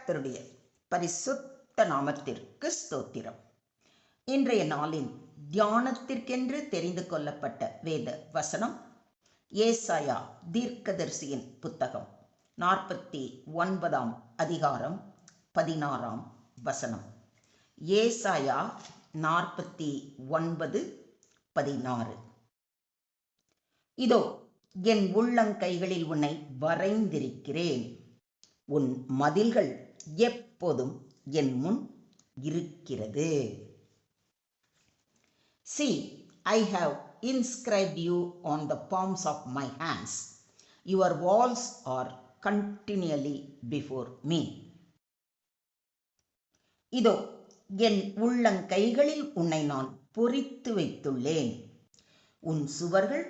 கர்த்தருடைய பரிசுத்த நாமத்திற்கு ஸ்தோத்திரம். இன்றைய நாளின் தியானத்திற்கென்று தெரிந்து கொள்ளப்பட்ட வேத வசனம் ஏசாயா தீர்க்கதரிசியின் புத்தகம் 49ஆம் அதிகாரம் 16ஆம் வசனம். ஏசாயா 49:16. இதோ என் உள்ளங்கைகளில் உன்னை வரைந்திருக்கிறேன், உன் மதில்கள் எப்போதும் என் முன் இருக்கிறது. See, I have inscribed you on the palms of my hands. Your walls are continually before me. இதோ என் உள்ளங்கைகளில் உன்னை நான் பொறித்து வைத்துள்ளேன், உன் சுவர்கள்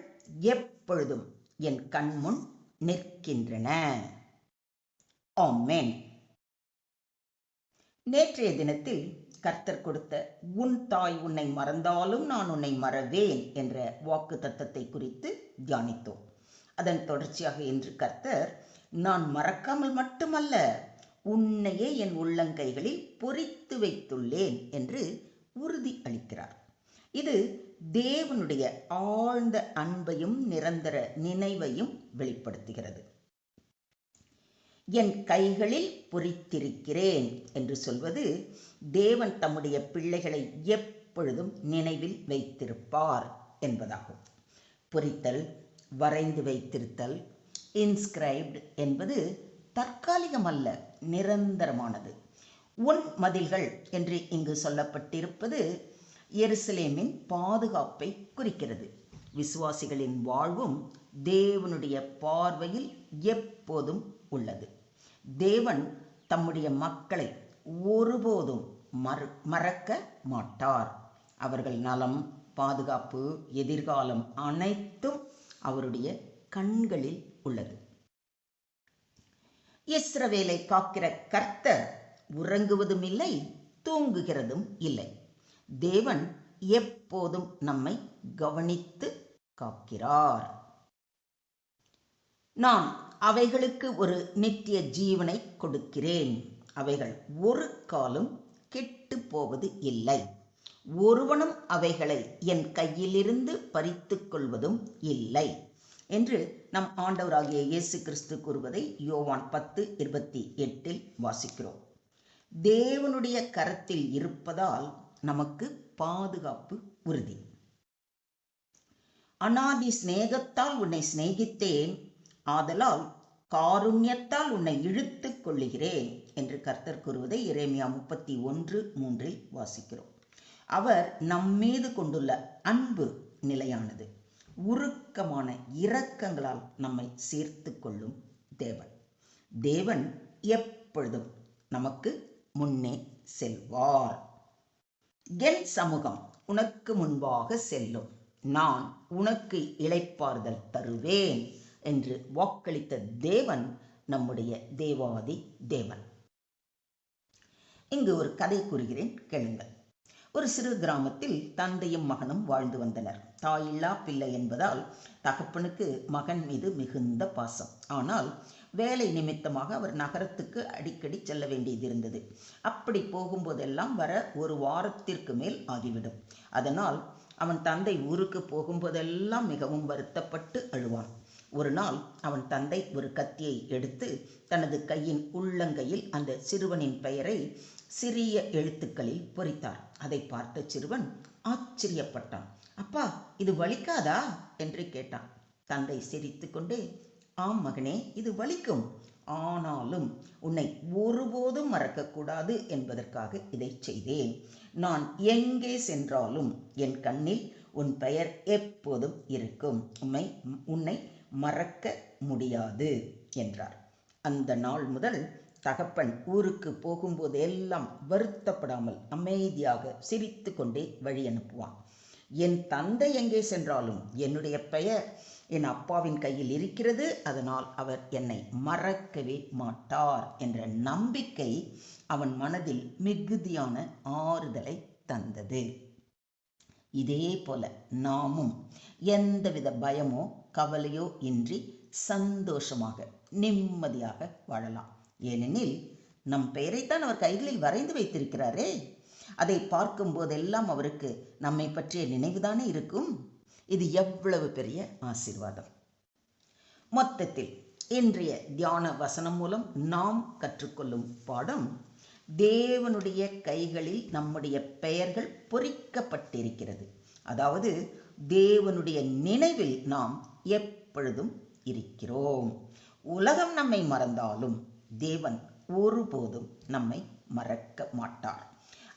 எப்பொழுதும் என் கண்முன் நிற்கின்றன. ஆமென். நேற்றைய தினத்தில் கர்த்தர் கொடுத்த உன் தாய் உன்னை மறந்தாலும் நான் உன்னை மறவேன் என்ற வாக்கு தத்தத்தை குறித்து தியானித்தோம். அதன் தொடர்ச்சியாக இன்று கர்த்தர் நான் மறக்காமல் மட்டுமல்ல, உன்னையே என் உள்ளங்கைகளில் பொறித்து வைத்துள்ளேன் என்று உறுதி அளிக்கிறார். இது தேவனுடைய ஆழ்ந்த அன்பையும் நிரந்தர நினைவையும் வெளிப்படுத்துகிறது. என் கைகளில் பொறித்திருக்கிறேன் என்று சொல்வது தேவன் தம்முடைய பிள்ளைகளை எப்பொழுதும் நினைவில் வைத்திருப்பார் என்பதாகும். பொறித்தல், வரைந்து வைத்திருத்தல், இன்ஸ்கிரைப்டு என்பது தற்காலிகமல்ல, நிரந்தரமானது. உன் மதில்கள் என்று இங்கு சொல்லப்பட்டிருப்பது எருசலேமின் பாதுகாப்பை குறிக்கிறது. விசுவாசிகளின் வாழ்வும் தேவனுடைய பார்வையில் எப்போதும் உள்ளது. தேவன் தம்முடைய மக்களை ஒருபோதும் மறக்க மாட்டார். அவர்கள் நலம், பாதுகாப்பு, எதிர்காலம் அனைத்தும் அவருடைய கண்களில் உள்ளது. இஸ்ரவேலை காக்கிற கர்த்தர் உறங்குவதும் இல்லை, தூங்குகிறதும் இல்லை. தேவன் எப்போதும் நம்மை கவனித்து காக்கிறார். நான் அவைகளுக்கு ஒரு நித்திய ஜீவனை கொடுக்கிறேன், அவைகள் ஒரு காலம் கெட்டு போவது இல்லை, ஒருவனும் அவைகளை என் கையிலிருந்து பறித்து கொள்வதும் இல்லை என்று நம் ஆண்டவராகிய இயேசு கிறிஸ்து கூறுவதை யோவான் 10:28 வாசிக்கிறோம். தேவனுடைய கரத்தில் இருப்பதால் நமக்கு பாதுகாப்பு உறுதி. அநாதி சிநேகத்தால் உன்னை சிநேகித்தேன், ஆதலால் காருண்யத்தால் உன்னை இழுத்துக் கொள்ளுகிறேன் என்று கர்த்தர் கூறுவதை எரேமியா 31:3 வாசிக்கிறோம். அவர் நம்மீது கொண்டுள்ள அன்பு நிலையானது. உருக்கமான இரக்கங்களால் நம்மை சேர்த்து கொள்ளும் தேவன். தேவன் எப்பொழுதும் நமக்கு முன்னே செல்வார். என் சமூகம் உனக்கு முன்பாக செல்லும், நான் உனக்கு இளைப்பாறுதல் தருவேன் என்று வாக்களித்த தேவன் நம்முடைய தேவாதி தேவன். இங்கு ஒரு கதை கூறுகிறேன், கேளுங்கள். ஒரு சிறு கிராமத்தில் தந்தையும் மகனும் வாழ்ந்து வந்தனர். தாயில்லா பிள்ளை என்பதால் தகப்பனுக்கு மகன் மீது மிகுந்த பாசம். ஆனால் வேலை நிமித்தமாக அவர் நகரத்துக்கு அடிக்கடி செல்ல வேண்டியது இருந்தது. அப்படி போகும்போதெல்லாம் வர ஒரு வாரத்திற்கு மேல் ஆகிவிடும். அதனால் அவன் தந்தை ஊருக்கு போகும்போதெல்லாம் மிகவும் வருத்தப்பட்டு அழுவான். ஒரு நாள் அவன் தந்தை ஒரு கத்தியை எடுத்து தனது கையின் உள்ளங்கையில் அந்த சிறுவனின் பெயரை சிறிய எழுத்துக்களில் பொறித்தார். அதை பார்த்த சிறுவன் ஆச்சரியப்பட்டான். அப்பா, இது வலிக்காதா என்று கேட்டான். தந்தை சிரித்து கொண்டே, ஆம் மகனே, இது வலிக்கும், ஆனாலும் உன்னை ஒருபோதும் மறக்கக்கூடாது என்பதற்காக இதை செய்தேன். நான் எங்கே சென்றாலும் என் கண்ணில் உன் பெயர் எப்போதும் இருக்கும், உன்னை மறக்க முடியாது என்றார். அந்த நாள் முதல் தகப்பன் ஊருக்கு போகும்போது எல்லாம் வருத்தப்படாமல் அமைதியாக சிரித்து கொண்டே வழி அனுப்புவான். என் தந்தை எங்கே சென்றாலும் என்னுடைய பெயர் என் அப்பாவின் கையில் இருக்கிறது, அதனால் அவர் என்னை மறக்கவே மாட்டார் என்ற நம்பிக்கை அவன் மனதில் மிகுதியான ஆறுதலை தந்தது. இதே போல நாமும் எந்தவித பயமோ கவலையோ இன்றி சந்தோஷமாக நிம்மதியாக வாழலாம். ஏனெனில் நம் பெயரைத்தான் அவர் கைகளில் வரைந்து வைத்திருக்கிறாரே. அதை பார்க்கும் போதெல்லாம் அவருக்கு நம்மை பற்றிய நினைவுதானே இருக்கும். இது எவ்வளவு பெரிய ஆசீர்வாதம். மொத்தத்தில் இன்றைய தியான வசனம் மூலம் நாம் கற்றுக்கொள்ளும் பாடம், தேவனுடைய கைகளில் நம்முடைய பெயர்கள் பொறிக்கப்பட்டிருக்கிறது. அதாவது தேவனுடைய நினைவில் நாம் எப்பொழுதும் இருக்கிறோம். உலகம் நம்மை மறந்தாலும் தேவன் ஒருபோதும் நம்மை மறக்க மாட்டார்.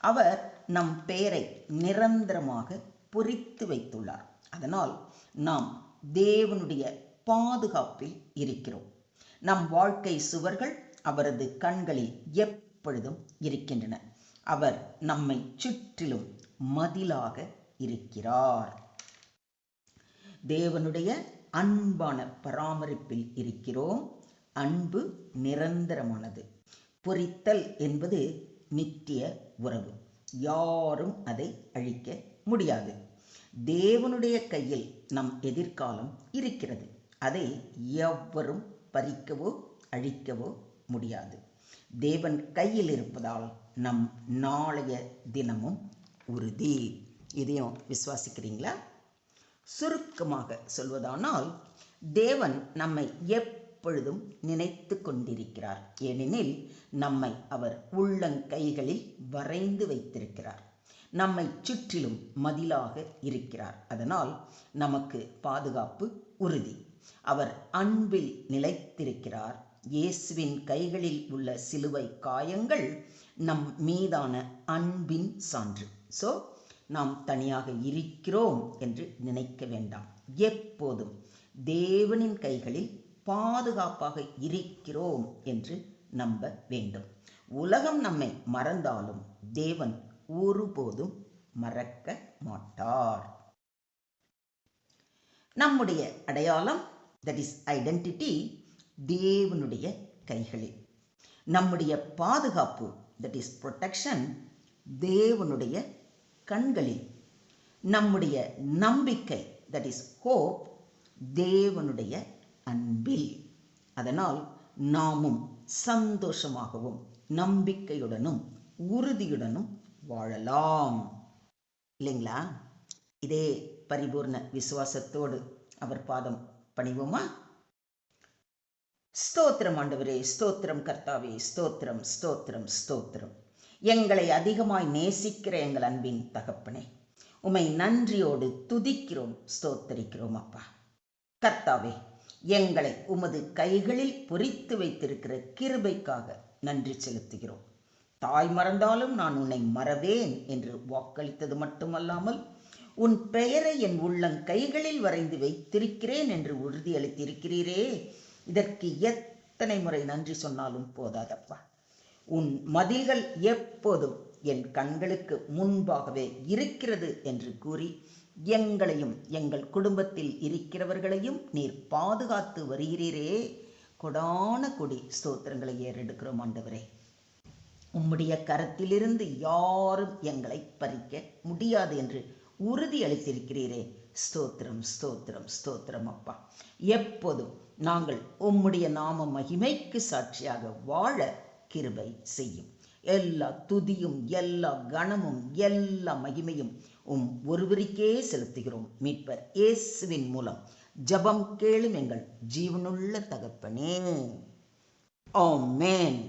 அவர் நம் பெயரை நிரந்தரமாக பொறித்து வைத்துள்ளார். அதனால் நாம் தேவனுடைய பாதுகாப்பில் இருக்கிறோம். நம் வாழ்க்கை சுவர்கள் அவரது கண்களில் எப்பொழுதும் இருக்கின்றன. அவர் நம்மை சுற்றிலும் மதிலாக இருக்கிறார். தேவனுடைய அன்பான பராமரிப்பில் இருக்கிறோம். அன்பு நிரந்தரமானது. பொறித்தல் என்பது நித்திய உறவு. யாரும் அதை அழிக்க முடியாது. தேவனுடைய கையில் நம் எதிர்காலம் இருக்கிறது. அதை எவரும் பறிக்கவோ அழிக்கவோ முடியாது. தேவன் கையில் இருப்பதால் நம் நாளைய தினமும் உறுதி. இதையும் விசுவாசிக்கிறீங்களா? சுருக்கமாக சொல்வதானால், தேவன் நம்மை எப்பொழுதும் நினைத்து கொண்டிருக்கிறார். ஏனெனில் நம்மை அவர் உள்ளங்கைகளில் வரைந்து வைத்திருக்கிறார். நம்மை சுற்றிலும் மதிலாக இருக்கிறார். அதனால் நமக்கு பாதுகாப்பு உறுதி. அவர் அன்பில் நிலைத்திருக்கிறார். இயேசுவின் கைகளில் உள்ள சிலுவை காயங்கள் நம் மீதான அன்பின் சான்று. நாம் தனியாக இருக்கிறோம் என்று நினைக்க வேண்டாம். எப்போதும் தேவனின் கைகளில் பாதுகாப்பாக இருக்கிறோம் என்று நம்ப வேண்டும். உலகம் நம்மை மறந்தாலும் தேவன் ஒருபோதும் மறக்க மாட்டார். நம்முடைய அடையாளம், தட் இஸ் ஐடென்டிட்டி, தேவனுடைய கைகளில். நம்முடைய பாதுகாப்பு, தட் இஸ் ப்ரொடெக்ஷன், தேவனுடைய கண்களில். நம்முடைய நம்பிக்கை, தட் இஸ் ஹோப், தேவனுடைய அன்பில். அதனால் நாமும் சந்தோஷமாகவும் நம்பிக்கையுடனும் உறுதியுடனும் வாழலாம். இல்லைங்களா? இதே பரிபூர்ண விசுவாசத்தோடு அவர் பாதம் பணிவோமா? ஸ்தோத்திரம் ஆண்டவரே, ஸ்தோத்திரம் கர்த்தாவே, ஸ்தோத்திரம் ஸ்தோத்திரம் ஸ்தோத்திரம். எங்களை அதிகமாய் நேசிக்கிற எங்கள் அன்பின் தகப்பனே, உம்மை நன்றியோடு துதிக்கிறோம், ஸ்தோத்தரிக்கிறோம் அப்பா. கர்த்தாவே, எங்களை உமது கைகளில் பொறித்து வைத்திருக்கிற கிருபைக்காக நன்றி செலுத்துகிறோம். தாய் மறந்தாலும் நான் உன்னை மறவேன் என்று வாக்களித்தது மட்டுமல்லாமல், உன் பெயரை என் உள்ளங்கைகளில் வரைந்து வைத்திருக்கிறேன் என்று உறுதியளித்திருக்கிறீரே, இதற்கு எத்தனை முறை நன்றி சொன்னாலும் போதாதப்பா. உன் மதில்கள் எப்போதும் என் கண்களுக்கு முன்பாகவே இருக்கிறது என்று கூறி, எங்களையும் எங்கள் குடும்பத்தில் இருக்கிறவர்களையும் நீர் பாதுகாத்து வருகிறீரே, கொடான கொடி ஸ்தோத்திரங்களை ஏறெடுக்கிறோம் ஆண்டவரே. உம்முடைய கரத்திலிருந்து யாரும் எங்களை பறிக்க முடியாது என்று உறுதி அளித்திருக்கிறீரே, ஸ்தோத்திரம் ஸ்தோத்திரம் ஸ்தோத்திரம் அப்பா. எப்போதும் நாங்கள் உம்முடைய நாம மகிமைக்கு சாட்சியாக வாழ கிருபை செய்யும். எல்லா துதியும் எல்லா கணமும் எல்லா மகிமையும் ஒருவருக்கே செலுத்துகிறோம். மீட்பர் இயேசுவின் மூலம் ஜெபம் கேளும் எங்கள் ஜீவனுள்ள தகப்பனே. ஆமென்.